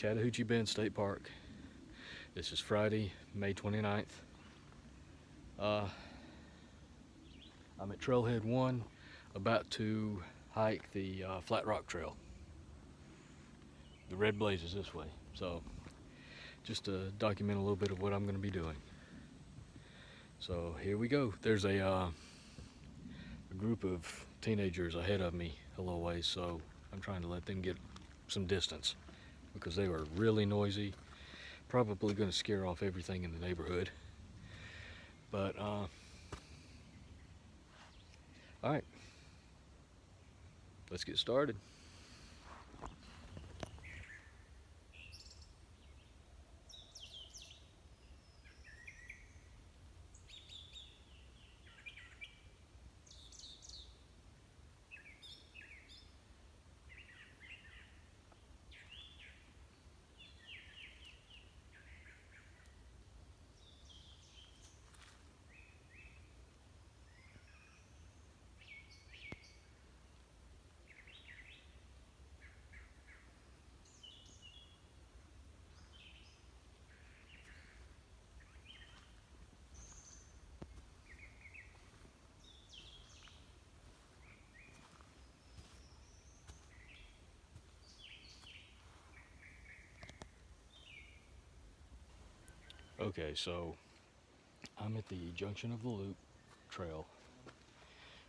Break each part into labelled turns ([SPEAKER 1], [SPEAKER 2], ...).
[SPEAKER 1] Chattahoochee Bend State Park. This is Friday, May 29th. I'm at Trailhead 1, about to hike the Flat Rock Trail. The red blaze is this way, so just to document a little bit of what I'm going to be doing. So here we go. There's a group of teenagers ahead of me a little ways, so I'm trying to let them get some distance because they were really noisy, probably going to scare off everything in the neighborhood. But all right, let's get started. Okay, so I'm at the junction of the Loop Trail.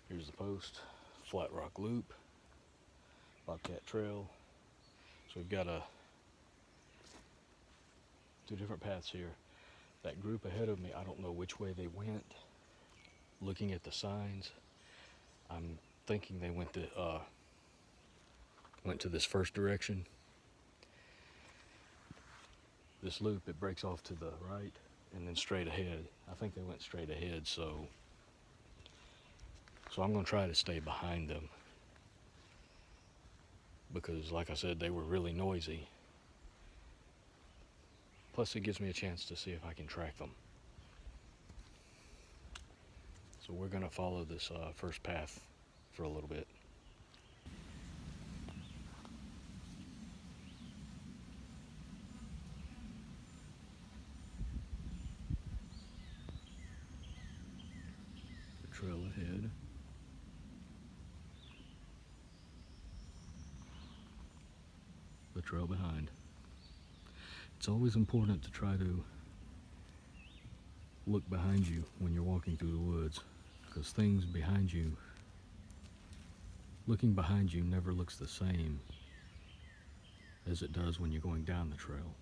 [SPEAKER 1] Here's the post, Flat Rock Loop, Bobcat Trail. So we've got two different paths here. That group ahead of me, I don't know which way they went. Looking at the signs, I'm thinking they went to this first direction. This loop, it breaks off to the right and then straight ahead. I think they went straight ahead, so I'm going to try to stay behind them because, like I said, they were really noisy. Plus, it gives me a chance to see if I can track them. So we're going to follow this first path for a little bit. The trail ahead. The trail behind. It's always important to try to look behind you when you're walking through the woods, because things behind you, looking behind you never looks the same as it does when you're going down the trail.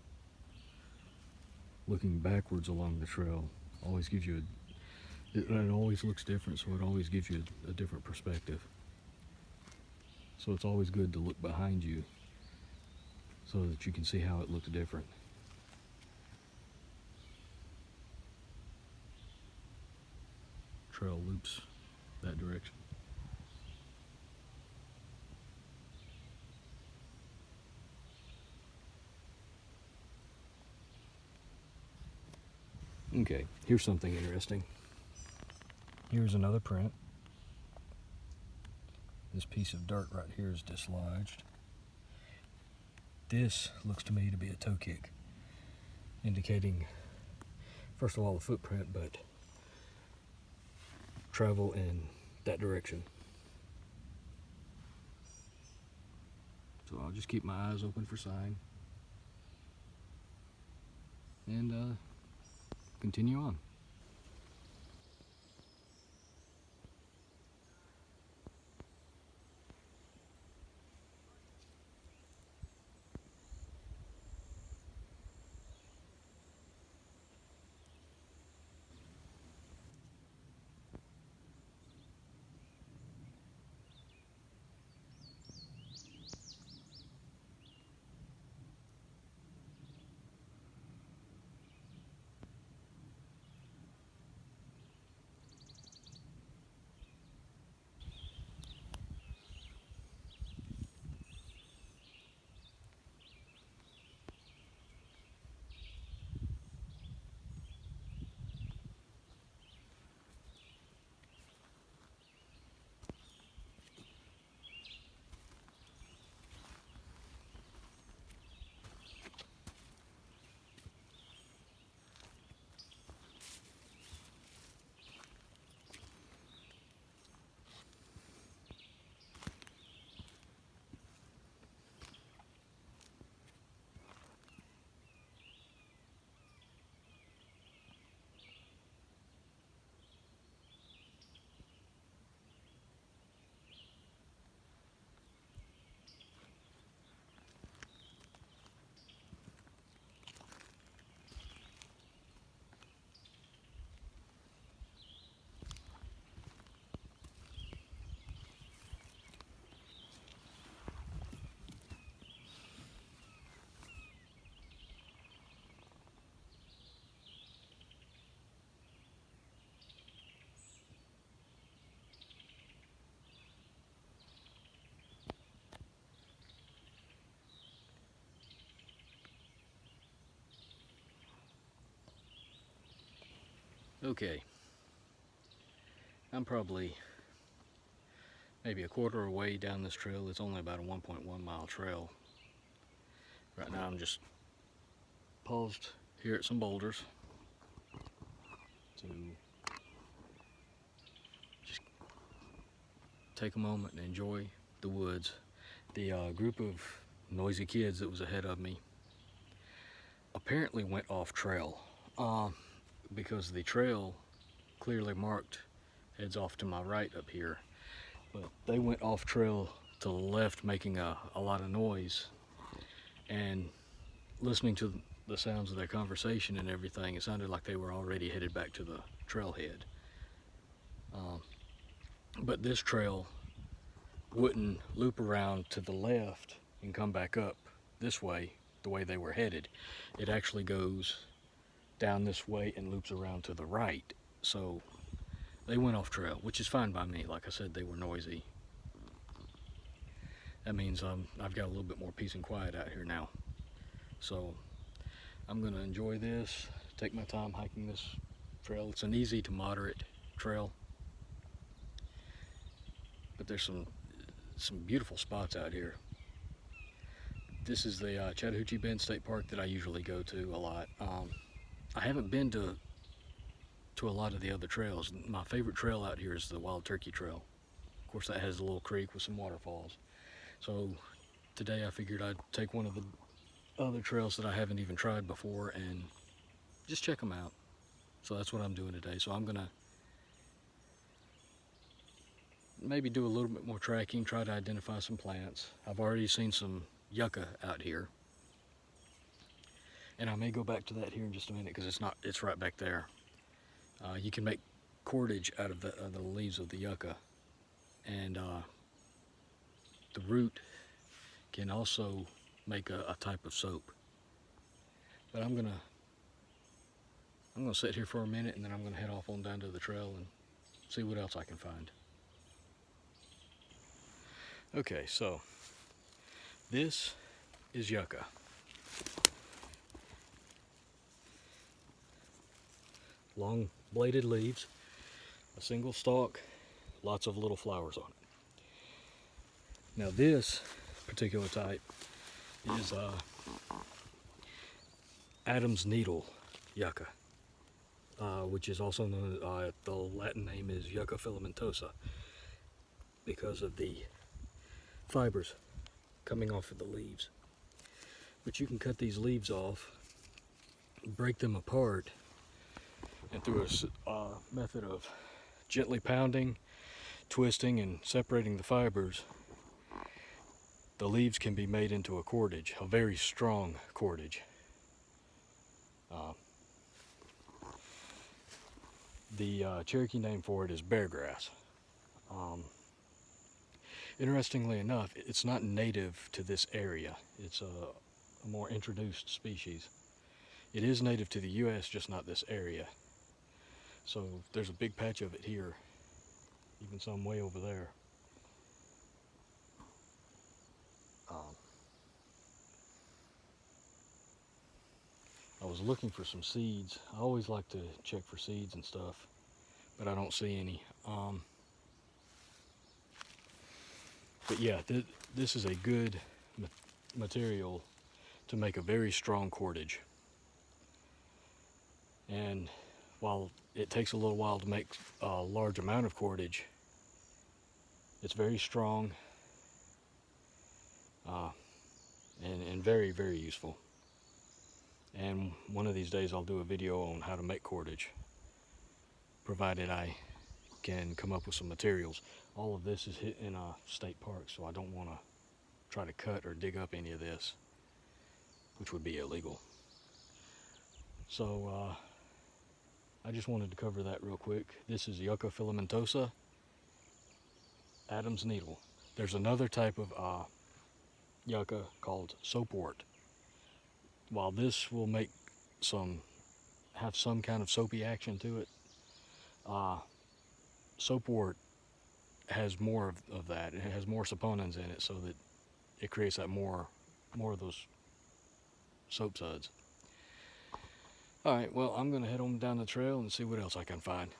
[SPEAKER 1] Looking backwards along the trail always gives you it always looks different, so it always gives you a different perspective. So it's always good to look behind you so that you can see how it looks different. Trail loops that direction. Okay, here's something interesting. Here's another print. This piece of dirt right here is dislodged. This looks to me to be a toe kick, indicating, first of all, the footprint, but travel in that direction. So I'll just keep my eyes open for sign and continue on. Okay, I'm probably maybe a quarter way down this trail. It's only about a 1.1 mile trail. Right now I'm just paused here at some boulders to just take a moment and enjoy the woods. The group of noisy kids that was ahead of me apparently went off trail because the trail clearly marked heads off to my right up here, but they went off trail to the left, making a lot of noise. And listening to the sounds of their conversation and everything, it sounded like they were already headed back to the trailhead. But this trail wouldn't loop around to the left and come back up this way the way they were headed. It actually goes down this way and loops around to the right. So they went off trail, which is fine by me. Like I said, they were noisy. That means I've got a little bit more peace and quiet out here now. So I'm going to enjoy this, take my time hiking this trail. It's an easy to moderate trail, but there's some beautiful spots out here. This is the Chattahoochee Bend State Park that I usually go to a lot. I haven't been to a lot of the other trails. My favorite trail out here is the Wild Turkey Trail. Of course, that has a little creek with some waterfalls. So today I figured I'd take one of the other trails that I haven't even tried before and just check them out. So that's what I'm doing today. So I'm gonna maybe do a little bit more tracking, try to identify some plants. I've already seen some yucca out here, and I may go back to that here in just a minute because it's right back there. You can make cordage out of the leaves of the yucca, and the root can also make a type of soap. But I'm gonna sit here for a minute, and then I'm gonna head off on down to the trail and see what else I can find. Okay, so this is yucca. Long bladed leaves, a single stalk, lots of little flowers on it. Now this particular type is Adam's needle yucca, which is also known as, the Latin name is Yucca filamentosa, because of the fibers coming off of the leaves. But you can cut these leaves off, break them apart, and through a method of gently pounding, twisting, and separating the fibers, the leaves can be made into a cordage, a very strong cordage. The Cherokee name for it is beargrass. Interestingly enough, it's not native to this area. It's a more introduced species. It is native to the U.S., just not this area. So there's a big patch of it here, even some way over there. I was looking for some seeds. I always like to check for seeds and stuff, but I don't see any. But yeah, this is a good material to make a very strong cordage. And while it takes a little while to make a large amount of cordage, it's very strong and very, very useful. And one of these days I'll do a video on how to make cordage, provided I can come up with some materials. All of this is hit in a state park, so I don't want to try to cut or dig up any of this, which would be illegal. So I just wanted to cover that real quick. This is Yucca filamentosa, Adam's needle. There's another type of yucca called soapwort. While this will have some kind of soapy action to it, soapwort has more of that. It has more saponins in it, so that it creates that more of those soap suds. Alright, well, I'm going to head on down the trail and see what else I can find.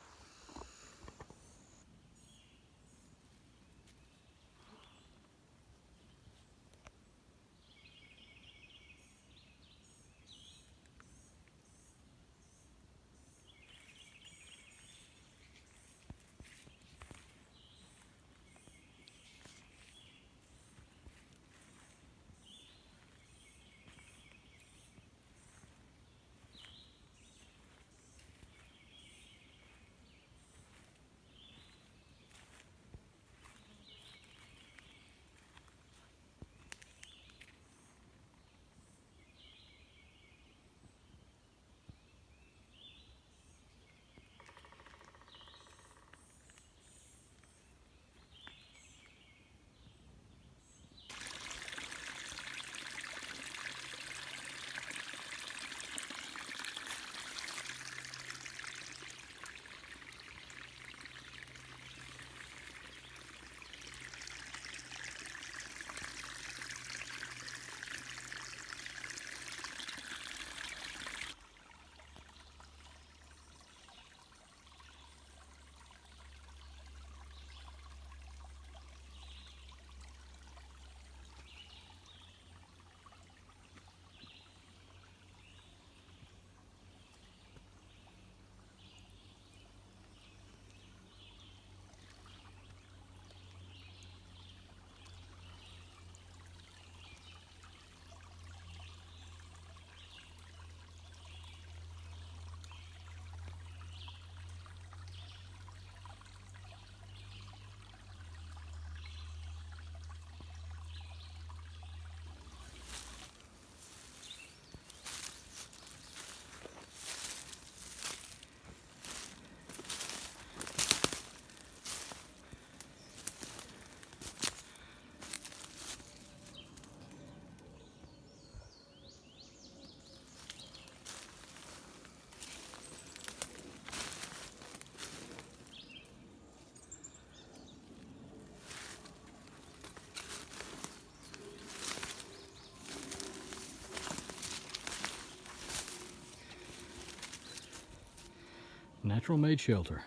[SPEAKER 1] Natural made shelter.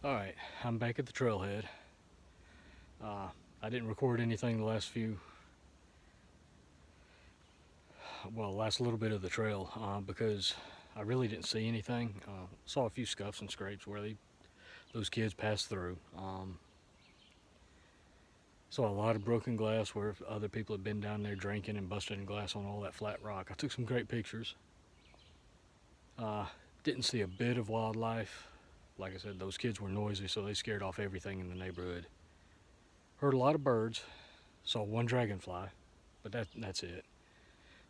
[SPEAKER 1] Alright, I'm back at the trailhead. I didn't record anything the last last little bit of the trail because I really didn't see anything. Saw a few scuffs and scrapes where those kids passed through. Saw a lot of broken glass where other people had been down there drinking and busting glass on all that flat rock. I took some great pictures. Didn't see a bit of wildlife. Like I said, those kids were noisy, so they scared off everything in the neighborhood. Heard a lot of birds. Saw one dragonfly, but that's it.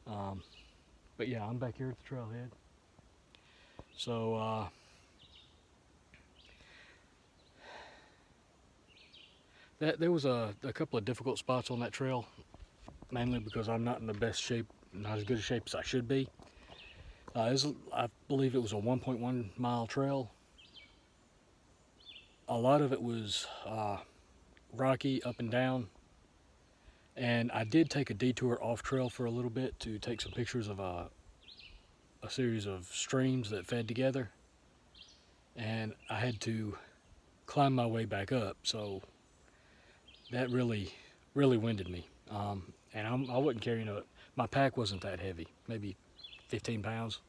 [SPEAKER 1] But yeah, I'm back here at the trailhead. So there was a couple of difficult spots on that trail, mainly because I'm not in the best shape, not as good a shape as I should be. I believe it was a 1.1 mile trail. A lot of it was rocky, up and down, and I did take a detour off trail for a little bit to take some pictures of a series of streams that fed together, and I had to climb my way back up, so that really winded me. And I wasn't carrying my pack wasn't that heavy, maybe 15 pounds,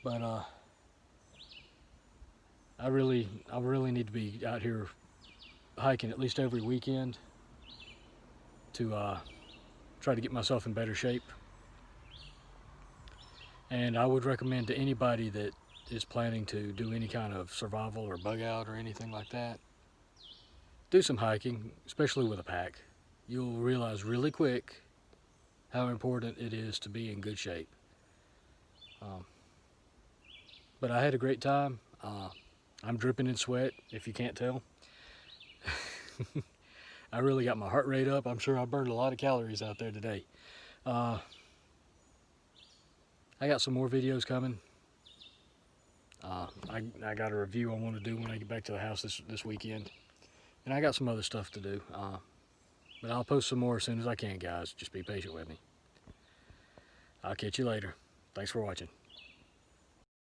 [SPEAKER 1] but I really need to be out here hiking at least every weekend to try to get myself in better shape. And I would recommend to anybody that is planning to do any kind of survival or bug out or anything like that, do some hiking, especially with a pack. You'll realize really quick how important it is to be in good shape. But but I had a great time. I'm dripping in sweat, if you can't tell. I really got my heart rate up. I'm sure I burned a lot of calories out there today. I got some more videos coming. I got a review I want to do when I get back to the house this weekend. And I got some other stuff to do. But I'll post some more as soon as I can, guys. Just be patient with me. I'll catch you later. Thanks for watching.